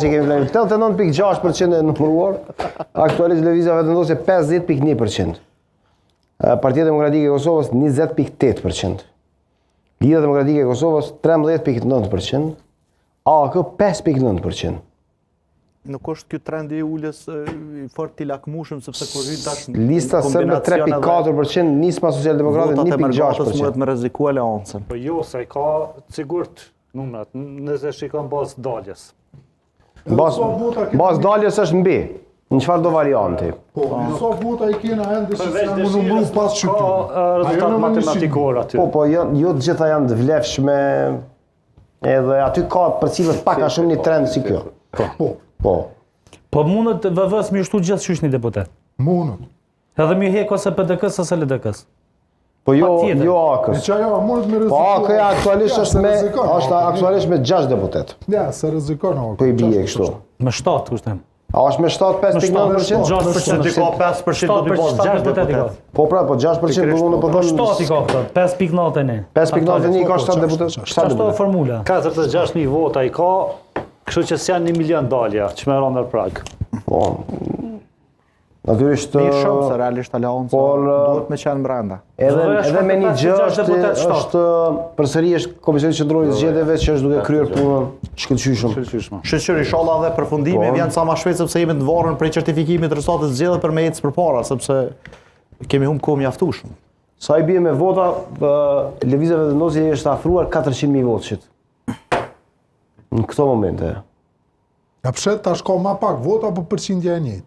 që kemi vlerë 89.6% e numëruar, aktualisht Lëvizja Vetëvendosje 50.1%. Partia Demokratike e Kosovës 20.8%. Lidhja Demokratike e Kosovës 13.9%. AK 5.9%. Nuk është ky trendi i uljes fort i lakmueshëm sepse kur hyn tash Lista sërbe 3.4%, nisma Socialdemokratë 1.6%. Muhet me rreziku aleancën. Po jo, se ka sigurt numrat, nëse shikon bazë daljes. Bazë daljes është mbi, në çfarë do varianti. Po, sa vota i kena ende se s'na më numru pas shqiptim. Ka rezultat matematikor aty. Po, jo të gjitha janë të vlefshme, edhe aty ka përcillet pak a shumë një trend si kjo. Po. Po mundet VV-s më shtu gjithë qysh një deputet. Mundet. Edhe më hek ose PDK-s ose LDK-s. Po jo AK-s. E çajo mundet me rreziku. Po AK aktualisht është aktualisht me 6 deputet. Ja, se rrezikon AK. Po i bie kështu. Me 7 kushtem. A është me 7.9%? 6% Ti ka 5% do të bësh 6 deputet. Po pra, po 6% do të thonë 7 i ka këtë, 5.91. 5.91 ka 7 deputet. Çfarë është formula? 46.000 vota i ka, kështu që s'janë 1 milion dalja, që me rëndër prag. Po. Natyrisht Mirë shumë se realisht aleanca duhet me qenë brenda. Edhe me një gjë është përsëri është Komisioni Qendror i Zgjedhjeve që është duke kryer punën shkëlqyeshëm. Shqyr inshallah dhe përfundimi vjen sa më shpejt sepse jemi të varur prej certifikimit të rezultateve të zgjedhjeve për me ecë përpara sepse kemi humb kohë mjaftueshëm. Sa i bie me vota, Lëvizja Vetëvendosje është afruar 400.000 votëshit. Në këto momente. Ja pse tash ka më pak vota, po përqindja e njëjtë.